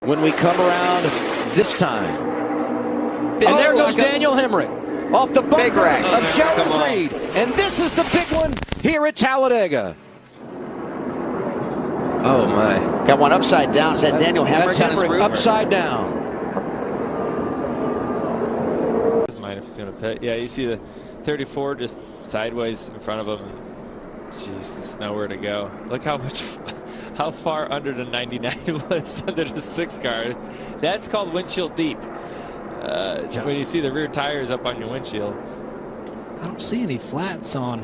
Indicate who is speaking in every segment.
Speaker 1: when we come around this time. And there goes Daniel Hemrick off the bumper of Sheldon Creed. And this is the big one here at Talladega.
Speaker 2: Oh, my.
Speaker 3: Got one upside down. Is that Daniel Hemrick on his roof?
Speaker 1: Upside down.
Speaker 2: Doesn't mind if he's going to pit. Yeah, you see the 34 just sideways in front of him. Jeez, there's nowhere to go. Look how far under the 99 was under the 6 car. That's called windshield deep. When you see the rear tires up on your windshield.
Speaker 4: I don't see any flats on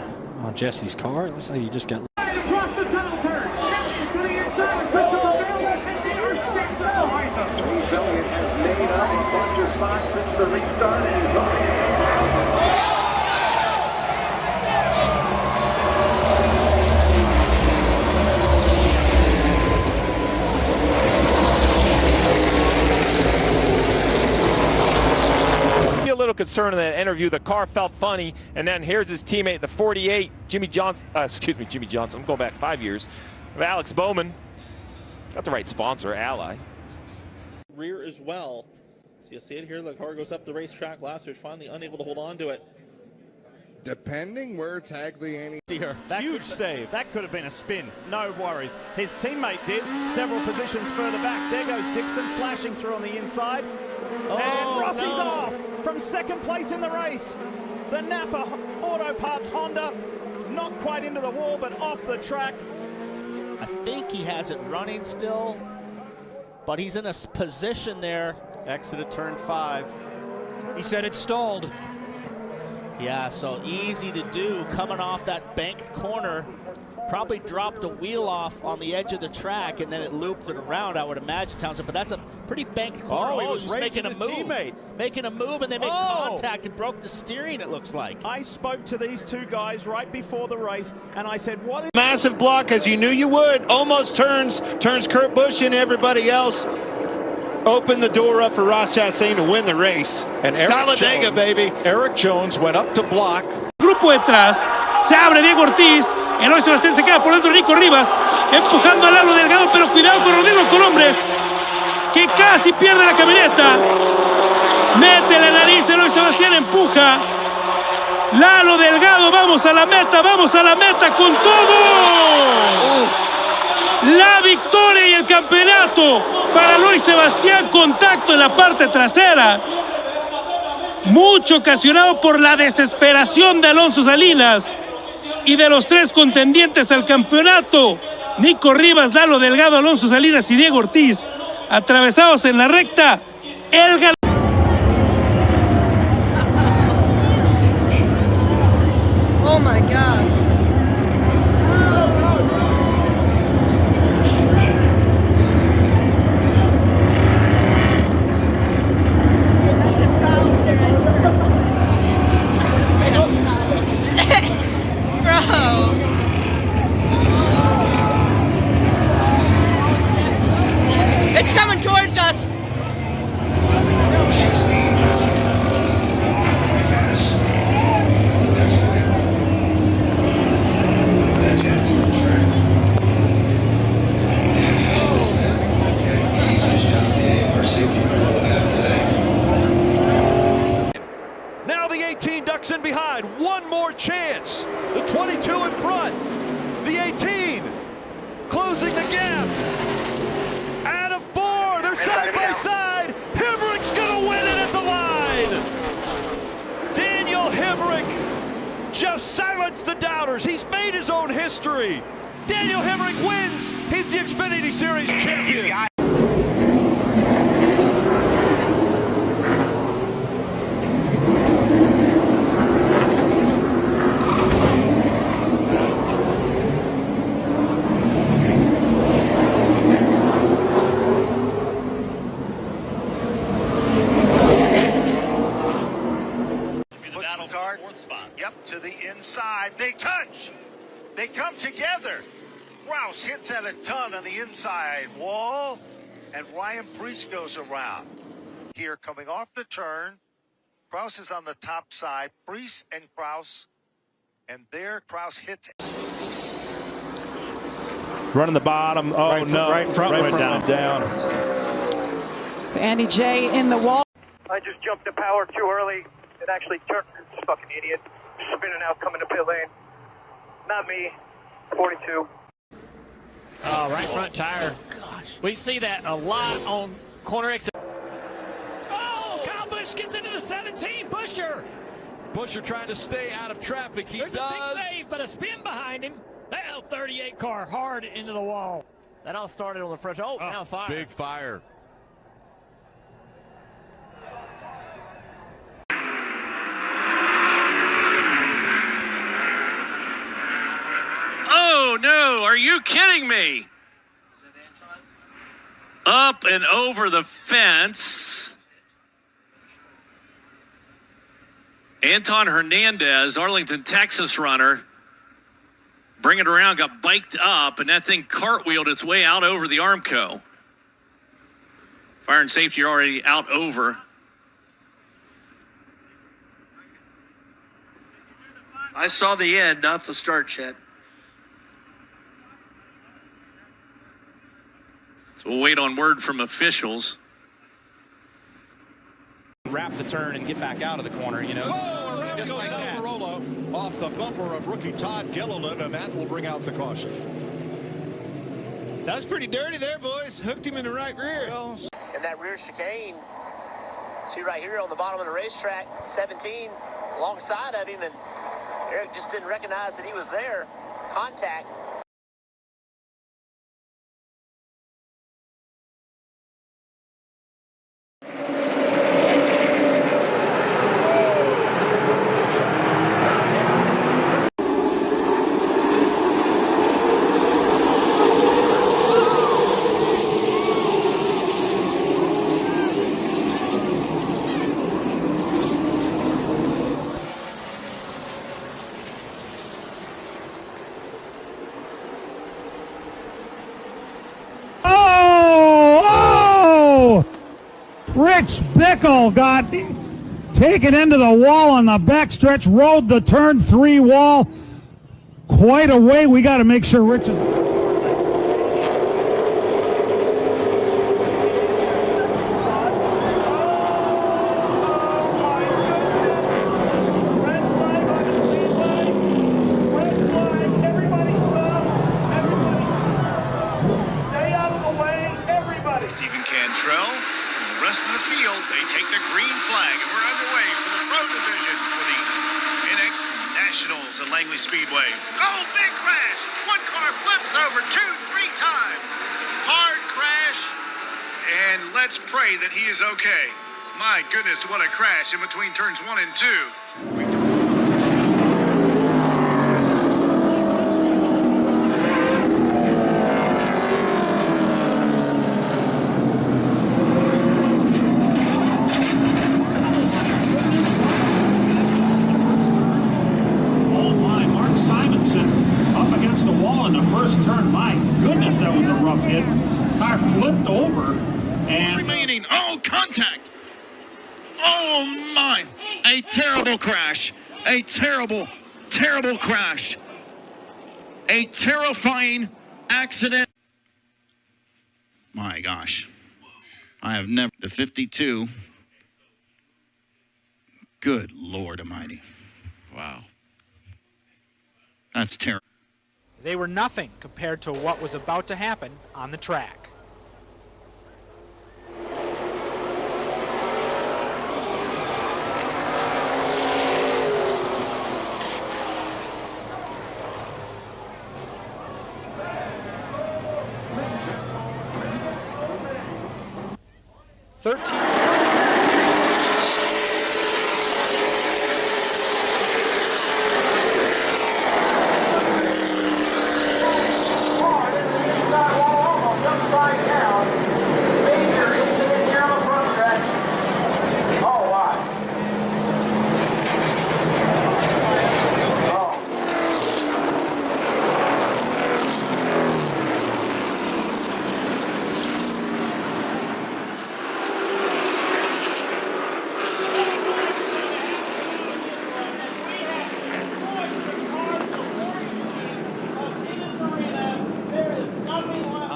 Speaker 4: Jesse's car. It looks like you just got.
Speaker 5: Across the tunnel turn. To the inside. Christopher Bell and our stick behind them. Elliott has made up a bunch of spots since the restart and is on.
Speaker 6: A little concerned in that interview. The car felt funny, and then here's his teammate, the 48, Jimmy Johnson. I'm going back 5 years. Alex Bowman. Got the right sponsor, Ally.
Speaker 7: Rear as well. So you'll see it here. The car goes up the racetrack. Last year, finally unable to hold on to it.
Speaker 8: Depending where Tagliani.
Speaker 9: Huge save. That could have been a spin. No worries. His teammate did. Several positions further back. There goes Dixon flashing through on the inside. And Rossi's off from second place in the race. The Napa Auto Parts Honda not quite into the wall, but off the track.
Speaker 10: I think he has it running still, but he's in a position there. Exit of turn 5.
Speaker 4: He said it stalled.
Speaker 10: Yeah, so easy to do coming off that banked corner. Probably dropped a wheel off on the edge of the track, and then it looped it around, I would imagine, Townsend. But that's a pretty banked corner. He was just making a move. Making a move, and they made contact and broke the steering, it looks like.
Speaker 9: I spoke to these two guys right before the race, and I said, what is...
Speaker 11: Massive block, as you knew you would. Almost turns Kurt Busch and everybody else. Open the door up for Ross Chastain to win the race.
Speaker 1: And
Speaker 11: Talladega, baby.
Speaker 1: Eric Jones went up to block.
Speaker 4: Grupo detrás. Se abre Diego Ortiz. Eloy Sebastián se queda por dentro. Nico Rivas empujando a Lalo Delgado, pero cuidado con Rodrigo Colombres, que casi pierde la camioneta. Mete la nariz, Eloy Sebastián empuja. Lalo Delgado, vamos a la meta con todo. La victoria y el campeonato para Eloy Sebastián. Contacto en la parte trasera. Mucho ocasionado por la desesperación de Alonso Salinas y de los 3 contendientes al campeonato, Nico Rivas, Lalo Delgado, Alonso Salinas y Diego Ortiz, atravesados en la recta. El ganador.
Speaker 12: Oh my gosh. It's coming towards us.
Speaker 11: Now the 18 ducks in behind. One more chance. The 22 in front. The 18 closing the gap. Out of 4. They're side by side. Hemrick's going to win it at the line. Daniel Hemrick just silenced the doubters. He's made his own history. Daniel Hemrick wins. He's the Xfinity Series champion.
Speaker 13: Yep, to the inside. They touch. They come together. Rouse hits at a ton on the inside wall, and Ryan Preece goes around. Here, coming off the turn, Kraus is on the top side. Preece and Kraus, and there Kraus hits.
Speaker 9: Running the bottom. Oh, no.
Speaker 4: Right front went down.
Speaker 12: So Andy J in the wall.
Speaker 5: I just jumped the power too early. It actually turned. Fucking idiot. Spinning out, coming to pit lane. Not me. 42.
Speaker 9: Oh, right front tire. Gosh. We see that a lot on corner exit. Oh, Kyle Busch gets into the 17. Busher
Speaker 11: trying to stay out of traffic.
Speaker 9: There's a big save, but a spin behind him. That L38 car hard into the wall. That all started on the front. Oh, now fire.
Speaker 11: Big fire.
Speaker 4: Oh, no. Are you kidding me? Up and over the fence. Anton Hernandez, Arlington, Texas runner. Bring it around, got biked up, and that thing cartwheeled its way out over the Armco. Fire and safety are already out over.
Speaker 13: I saw the end, not the start yet.
Speaker 4: So we'll wait on word from officials.
Speaker 3: Wrap the turn and get back out of the corner, you know.
Speaker 11: Oh, around goes Almirola off the bumper of rookie Todd Gilliland, and that will bring out the caution.
Speaker 8: That was pretty dirty there, boys. Hooked him in the right rear.
Speaker 14: And that rear chicane, see right here on the bottom of the racetrack, 17 alongside of him, and Eric just didn't recognize that he was there. Contact.
Speaker 4: Rich Bickle got taken into the wall on the backstretch, rode the turn 3 wall quite a way. We got to make sure Rich is...
Speaker 13: Stephen Cantrell and the rest of the field, they take the green flag, and we're underway for the Pro Division for the NX Nationals at Langley Speedway. Oh, big crash! One car flips over 2-3 times. Hard crash, and let's pray that he is okay. My goodness, what a crash in between turns 1 and 2.
Speaker 4: Turn, my goodness, that was a rough hit. Car flipped over and
Speaker 13: Remaining, oh, contact. Oh my, a terrible crash. A terrible, terrible crash. A terrifying accident. My gosh, I have never, the 52. Good Lord Almighty. Wow. That's terrible.
Speaker 15: They were nothing compared to what was about to happen on the track.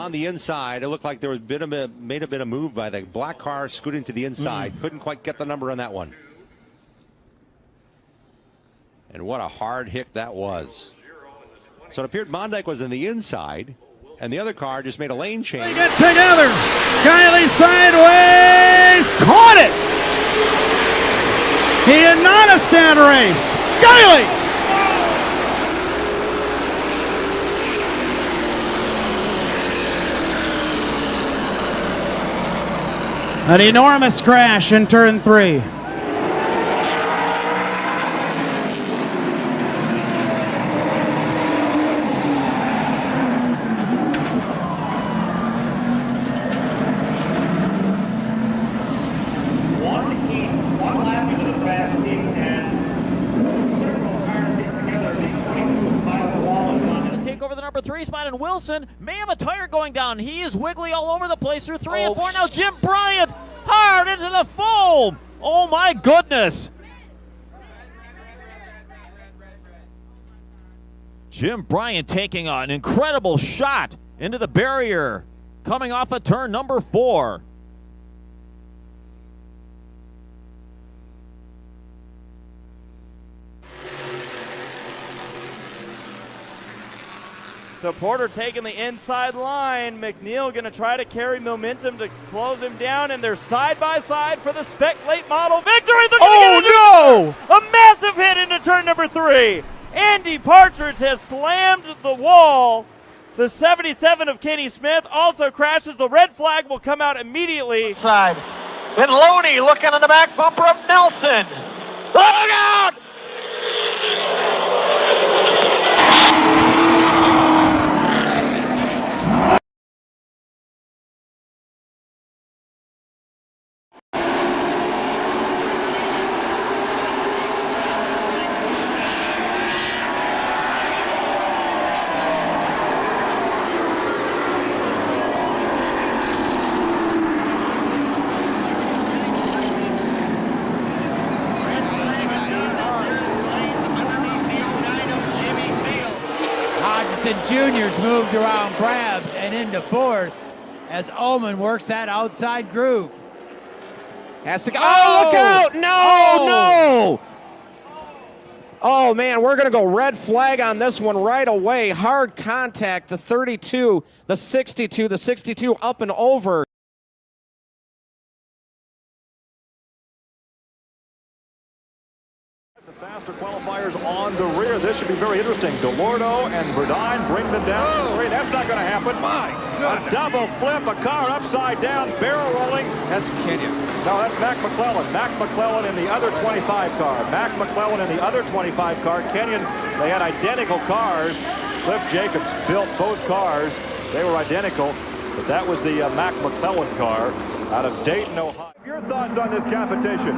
Speaker 16: on the inside. It looked like there was made a bit of move by the black car scooting to the inside. Couldn't quite get the number on that one. And what a hard hit that was. So it appeared Mondyke was on the inside, and the other car just made a lane change.
Speaker 17: They get together. Kiley sideways, caught it. He did not a stand race. Kiley. An enormous crash in turn 3.
Speaker 18: And Wilson may have a tire going down. He is wiggly all over the place through 3 and 4. Now Jim Bryant hard into the foam. Oh my goodness. Jim Bryant taking an incredible shot into the barrier coming off of turn number 4.
Speaker 9: So Porter taking the inside line. McNeil going to try to carry momentum to close him down, and they're side by side for the Spec Late Model victory.
Speaker 17: Oh no!
Speaker 9: A massive hit into turn number 3. Andy Partridge has slammed the wall. The 77 of Kenny Smith also crashes. The red flag will come out immediately.
Speaker 19: Side. Then Loney looking on the back bumper of Nelson. Look out!
Speaker 20: Juniors moved around Brabs and into fourth as Ullman works that outside group.
Speaker 1: Has to go. Oh, look out! No, no! Oh, man, we're going to go red flag on this one right away. Hard contact, the 32, the 62 up and over.
Speaker 11: Faster qualifiers on the rear. This should be very interesting. DeLordo and Verdine bring them down. Oh, that's not going to happen. My God. A double flip, a car upside down, barrel rolling. That's Kenyon. No, that's Mac McClellan. Mac McClellan in the other 25 car. Mac McClellan in the other 25 car. Kenyon, they had identical cars. Cliff Jacobs built both cars. They were identical, but that was the Mac McClellan car out of Dayton, Ohio. Your thoughts on this competition?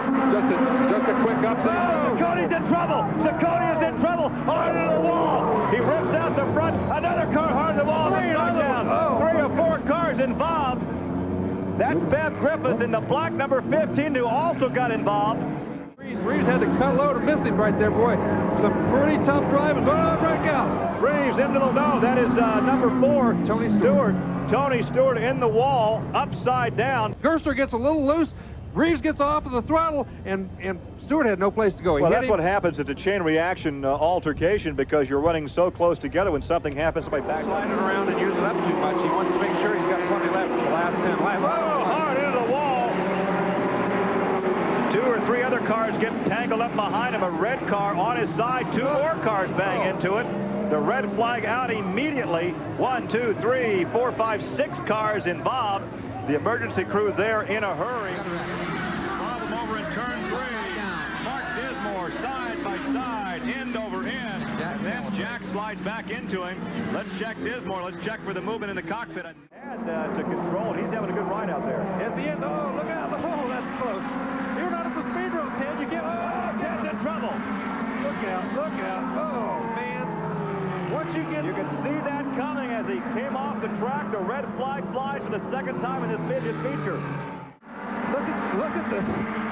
Speaker 11: Just a quick update. Oh, Cody's in trouble. Ciccone is in trouble. Hard into the wall. He rips out the front. Another car hard to the wall. They knocked down. Oh. 3 or 4 cars involved. That's Bev Griffiths in the black number 15 who also got involved.
Speaker 21: Reeves had to cut low to miss him right there, boy. Some pretty tough driving. Oh, break out.
Speaker 11: Reeves into the no. That is number 4, Tony Stewart. Tony Stewart in the wall, upside down.
Speaker 21: Gerster gets a little loose. Reeves gets off of the throttle, and Stewart had no place to go.
Speaker 11: Well, that's what happens. It's a chain reaction altercation because you're running so close together. When something happens, somebody back
Speaker 21: sliding around and using up too much. He wants to make sure he's got plenty left for the last 10 laps.
Speaker 11: Oh, hard into the wall. 2 or 3 other cars get tangled up behind him. A red car on his side. 2 more cars bang into it. The red flag out immediately. 1, 2, 3, 4, 5, 6 cars involved. The emergency crew there in a hurry. Problem over in turn 3. Mark Dismore side by side, end over end. Then Jack slides back into him. Let's check Dismore. Let's check for the movement in the cockpit. And to control. He's having a good ride out there.
Speaker 21: At the end, oh, look out. Oh, that's close. You're not at the speed road, Ted. You get, oh, Ted's in trouble. Look out, look out. Oh, man. Once you can
Speaker 11: see that coming as he came off the track. The red flag flies for the second time in this midget feature.
Speaker 21: Look at this.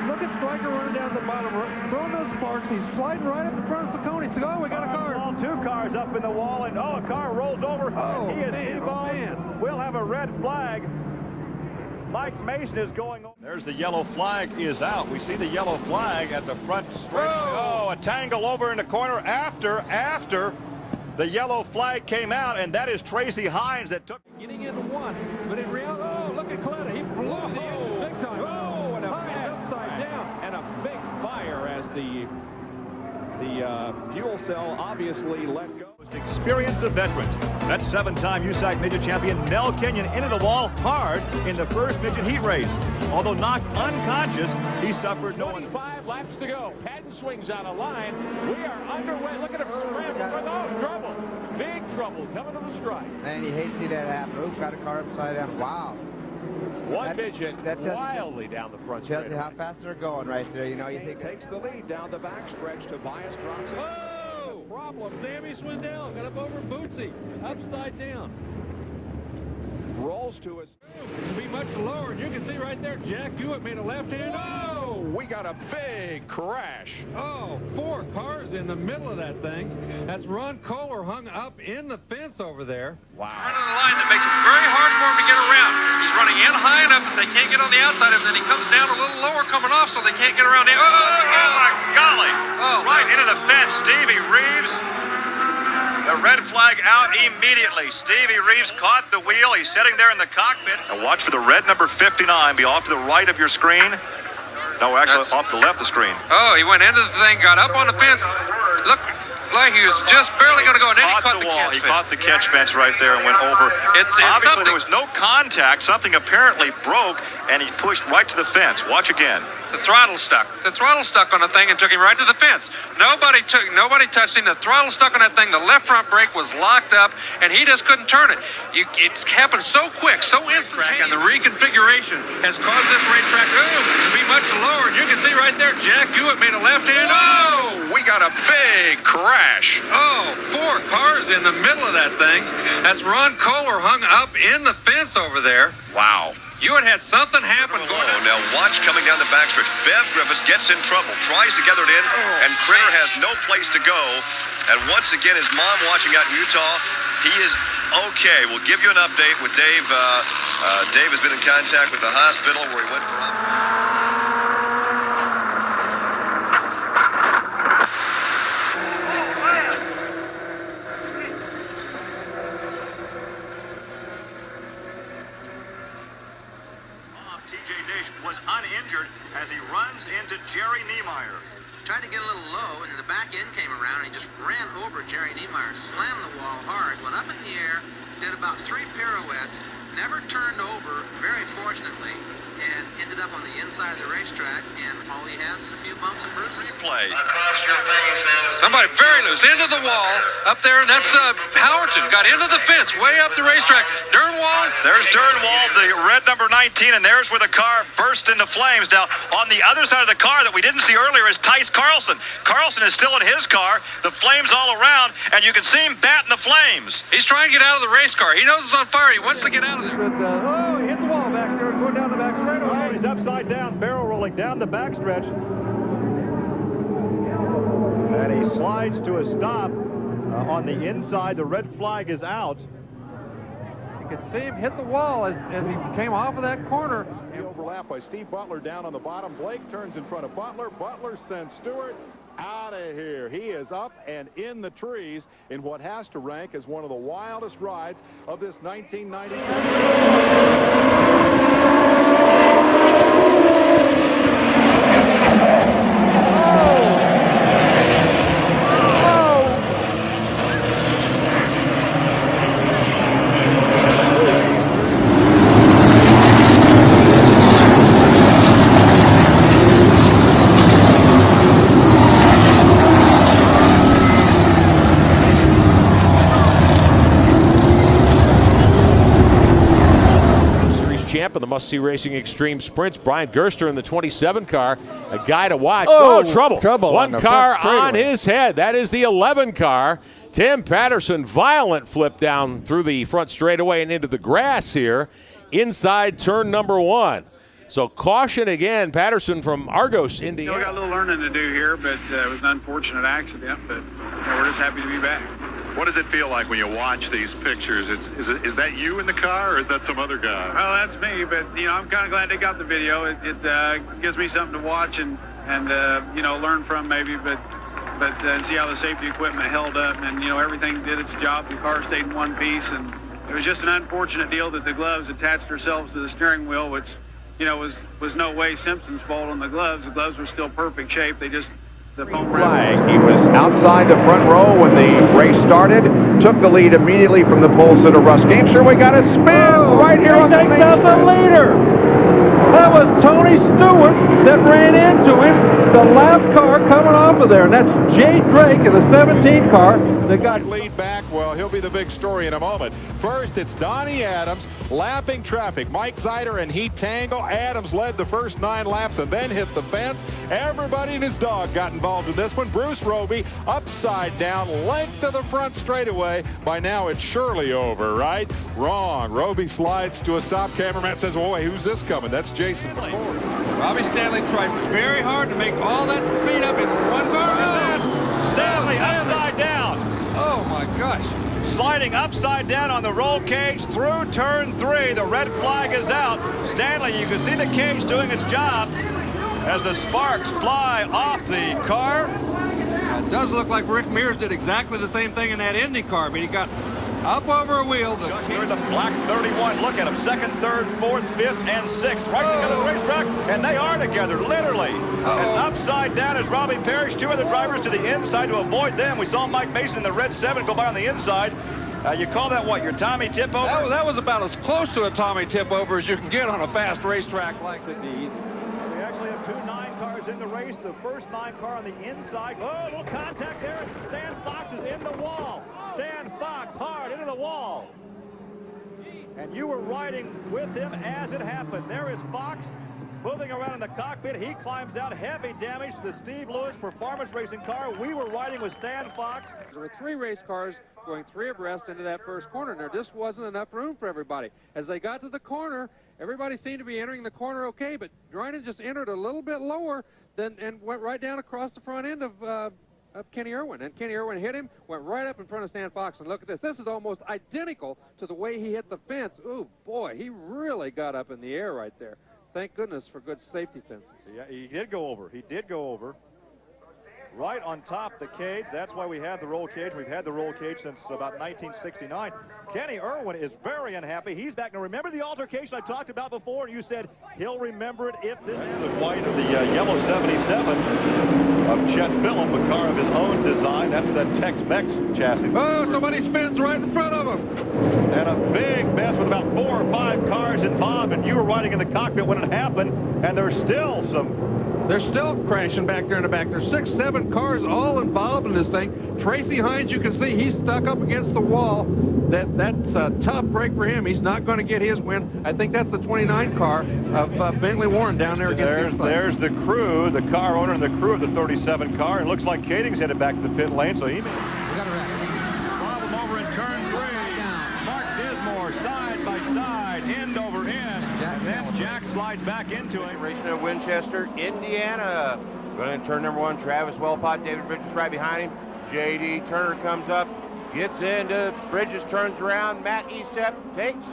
Speaker 21: Look at Stryker running down the bottom, throwing those sparks. He's sliding right up in front of Ciccone. So, oh, we got a car.
Speaker 11: 2 cars up in the wall, and a car rolls over.
Speaker 21: Oh,
Speaker 11: he is
Speaker 21: man. we'll have a red flag. Mike Mason is going on.
Speaker 11: There's the yellow flag is out. We see the yellow flag at the front straight. Oh, a tangle over in the corner after the yellow flag came out, and that is Tracy Hines that took.
Speaker 21: Getting into one, but in reality, oh, look at Coletta. He blew the engine big time. Oh, and a big upside down, and a big fire as the fuel cell obviously let go. Experienced of veterans. That's 7-time USAC midget champion Mel Kenyon into the wall hard in the first midget heat race. Although knocked unconscious, he suffered no one. 5 laps to go. Patton swings out of line. We are underway. Look at him scramble. Oh, trouble. Big trouble coming to the strike.
Speaker 2: And you hate to see that happen. Ooh, got a car upside down. Wow.
Speaker 21: One midget wildly down the front.
Speaker 2: Tells you how fast they're going right there. You know, you think
Speaker 21: takes the lead down the backstretch. Tobias drops it. Oh! Problem. Sammy Swindell got up over Bootsy. Upside down. Rolls to us. To be much lower. And you can see right there, Jack Hewitt made a left hand. Oh! We got a big crash. Oh, 4 cars in the middle of that thing. That's Ron Kohler hung up in the fence over there. Wow.
Speaker 22: Turn on the line that makes it very hard for him to get around. He's running in high enough that they can't get on the outside of him. Then he comes down a little lower coming off so they can't get around him.
Speaker 11: Oh my golly.
Speaker 22: Oh,
Speaker 11: right into the fence. Stevie Reeves. The red flag out immediately. Stevie Reeves caught the wheel. He's sitting there in the cockpit. And watch for the red number 59 be off to the right of your screen. No, actually off the left of the screen.
Speaker 22: Oh, he went into the thing, got up on the fence. Look like he was just barely going to go, and then he caught the catch fence.
Speaker 11: He caught the catch fence right there and went over. Obviously, there was no contact. Something apparently broke, and he pushed right to the fence. Watch again.
Speaker 22: The throttle stuck. The throttle stuck on the thing and took him right to the fence. Nobody touched him. The throttle stuck on that thing. The left front brake was locked up, and he just couldn't turn it. It's happened so quick, so instantaneous. And the reconfiguration has caused this racetrack to be much lower. And you can see right there, Jack Hewitt made a left hand. Oh, we got a big crash. Oh, 4 cars in the middle of that thing. That's Ron Kohler hung up in the fence over there. Wow. You had something happen going on.
Speaker 11: Now watch coming down the backstretch. Bev Griffiths gets in trouble, tries to gather it in, and Critter has no place to go. And once again, his mom watching out in Utah, he is okay. We'll give you an update with Dave. Dave has been in contact with the hospital where he went for
Speaker 23: was uninjured as he runs into Jerry Niemeyer. Tried to get a little low, and the back end came around, and he just ran over Jerry Niemeyer, slammed the wall hard, went up in the air, did about 3 pirouettes, never turned over, very fortunately, and ended up on the inside of the racetrack, and all he has is a few bumps and bruises.
Speaker 11: Play.
Speaker 22: Somebody very loose into the wall up there, and that's Howerton got into the fence way up the racetrack. Dernwall.
Speaker 11: There's Dernwall, the red number 19, and there's where the car burst into flames. Now, on the other side of the car that we didn't see earlier is Tice Carlson. Carlson is still in his car, the flames all around, and you can see him batting the flames.
Speaker 22: He's trying to get out of the race car. He knows it's on fire. He wants to get out of there.
Speaker 21: Oh, he hit the wall back there, going down the back straight. Oh, he's upside down, barrel rolling down the backstretch. And he slides to a stop on the inside. The red flag is out. You can see him hit the wall as he came off of that corner. The overlap by Steve Butler down on the bottom. Blake turns in front of Butler. Butler sends Stewart out of here. He is up and in the trees in what has to rank as one of the wildest rides of this 1990.
Speaker 6: Champ of the Must-See Racing Extreme Sprints, Brian Gerster in the 27 car, a guy to watch.
Speaker 1: Oh,
Speaker 6: trouble. One
Speaker 1: on
Speaker 6: car on his head. That is the 11 car. Tim Patterson, violent flip down through the front straightaway and into the grass here inside turn number 1. So caution again, Patterson from Argos, Indiana.
Speaker 24: Still got a little learning to do here, but it was an unfortunate accident, but we're just happy to be back.
Speaker 21: What does it feel like when you watch these pictures? Is that you in the car, or is that some other guy?
Speaker 7: Well, that's me, but I'm kind of glad they got the video. It gives me something to watch and learn from maybe, but and see how the safety equipment held up, and everything did its job. The car stayed in one piece, and it was just an unfortunate deal that the gloves attached themselves to the steering wheel, which was no way Simpson's fault on the gloves. The gloves were still perfect shape. They just the foam
Speaker 21: Flag. He was outside the front row when the race started. Took the lead immediately from the pole sitter Russ Gamester. We got a spin right here on the takes out the leader. That was Tony Stewart that ran into him. The lap car coming off of there, and that's Jay Drake in the 17 car that got lead back. Well, he'll be the big story in a moment. First, it's Donnie Adams lapping traffic. Mike Zeider and Heat Tango. Adams led the first 9 laps and then hit the fence. Everybody and his dog got involved in this one. Bruce Roby upside down, length to the front straightaway. By now, it's surely over, right? Wrong. Roby slides to a stop. Cameraman says, "Oh, wait, who's this coming?" That's Jason McCord.
Speaker 11: Robbie Stanley tried very hard to make all that speed up in one car. And then Stanley upside down. Oh my gosh. Sliding upside down on the roll cage through turn 3. The red flag is out. Stanley, you can see the cage doing its job as the sparks fly off the car. It does look like Rick Mears did exactly the same thing in that Indy car, but he got up over a wheel. Here's a black 31. Look at him. 2nd, 3rd, 4th, 5th, and 6th. Right together the racetrack, and they are together, literally. And upside down is Robbie Parrish. 2 other drivers to the inside to avoid them. We saw Mike Mason in the red 7 go by on the inside. You call that what, your Tommy tip over? That was about as close to a Tommy tip over as you can get on a fast racetrack like that. We actually have 2 9 cars in the race. The first 9 car on the inside. Oh, a little contact there. Stan Fox is in the wall. Stan Fox hard into the wall. And you were riding with him as it happened. There is Fox moving around in the cockpit. He climbs out. Heavy damage to the Steve Lewis performance racing car. We were riding with Stan Fox.
Speaker 21: There were 3 race cars going 3 abreast into that first corner, and there just wasn't enough room for everybody. As they got to the corner, everybody seemed to be entering the corner okay, but Dryden just entered a little bit lower and went right down across the front end of Kenny Irwin. And Kenny Irwin hit him, went right up in front of Stan Fox. And look at this. This is almost identical to the way he hit the fence. Ooh, boy, he really got up in the air right there. Thank goodness for good safety fences.
Speaker 11: Yeah, he did go over. He did go over. Right on top of the cage. That's why we have the roll cage. We've had the roll cage since about 1969. Kenny Irwin is very unhappy. He's back. Now, remember the altercation I talked about before? And you said he'll remember it if this is the white of the yellow 77 of Chet Phillip, a car of his own design. That's that Tex-Mex chassis.
Speaker 21: Oh, somebody spins right in front of him.
Speaker 11: And a big mess with about 4 or 5 cars involved. And you were riding in the cockpit when it happened. And there's still
Speaker 21: They're still crashing back there in the back. There's 6, 7 cars all involved in this thing. Tracy Hines, you can see he's stuck up against the wall. That's a tough break for him. He's not going to get his win. I think that's the 29 car of Bentley Warren down there against him.
Speaker 11: There's the crew, the car owner and the crew of the 37 car. It looks like Kading's headed back to the pit lane, so he may...
Speaker 21: We got a wreck. Problem over in turn 3. Mark Dismore, side by side, end over end. Then Jack slides back into it.
Speaker 10: Racing at Winchester, Indiana. Going to turn number 1, Travis Wellpot, David Bridges right behind him. J.D. Turner comes up, gets into Bridges, turns around. Matt Estep takes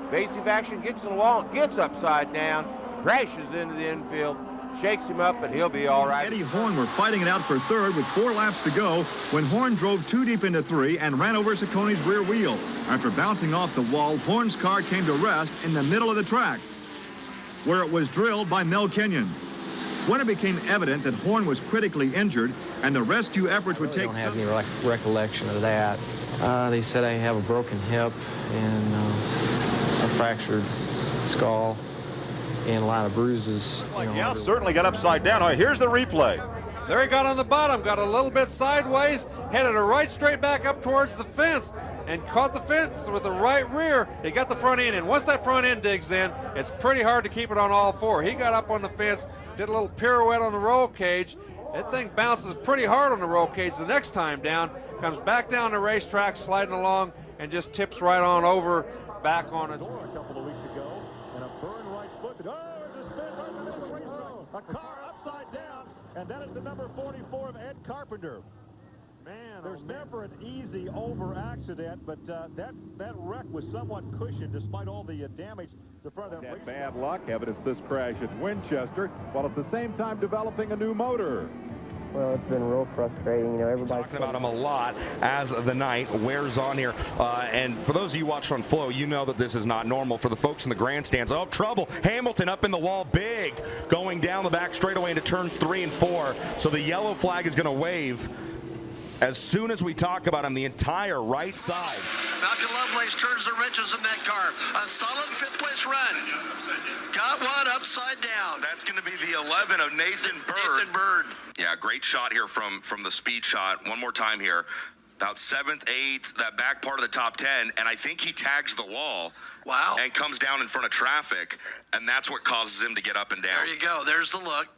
Speaker 10: evasive action, gets in the wall, gets upside down, crashes into the infield, shakes him up, but he'll be all right.
Speaker 12: Eddie Horn were fighting it out for 3rd with 4 laps to go when Horn drove too deep into 3 and ran over Siccone's rear wheel. After bouncing off the wall, Horn's car came to rest in the middle of the track, where it was drilled by Mel Kenyon. When it became evident that Horn was critically injured and the rescue efforts would take some...
Speaker 24: I don't have any recollection of that. They said I have a broken hip and a fractured skull and a lot of bruises.
Speaker 11: Yeah, certainly got upside down. All right, here's the replay.
Speaker 25: There he got on the bottom, got a little bit sideways, headed a right straight back up towards the fence, and caught the fence with the right rear. He got the front end in. Once that front end digs in, it's pretty hard to keep it on all 4. He got up on the fence, did a little pirouette on the roll cage. That thing bounces pretty hard on the roll cage the next time down, comes back down the racetrack, sliding along, and just tips right on over, back on its...
Speaker 21: A couple of weeks ago, and a burn right foot. Oh, there's a spin right in the middle of the race. A car upside down, and that is the number 44 of Ed Carpenter. There's never an easy over accident, but that wreck was somewhat cushioned despite all the damage to front of them. Bad luck evidenced this crash at Winchester, while at the same time developing a new motor.
Speaker 3: Well, it's been real frustrating. You know, everybody's
Speaker 4: talking about him a lot as the night wears on here. And for those of you watching on Flow, you know that this is not normal. For the folks in the grandstands, oh, trouble. Hamilton up in the wall big, going down the back straightaway into turns 3 and 4. So the yellow flag is going to wave as soon as we talk about him, the entire right side.
Speaker 5: Malcolm Lovelace turns the wrenches in that car. A solid 5th place run. Got one upside down.
Speaker 8: That's going to be the 11 of Nathan Bird. Yeah, great shot here from the speed shot. One more time here. About 7th, 8th, that back part of the top 10, and I think he tags the wall.
Speaker 5: Wow.
Speaker 8: And comes down in front of traffic, and that's what causes him to get up and down.
Speaker 5: There you go. There's the look.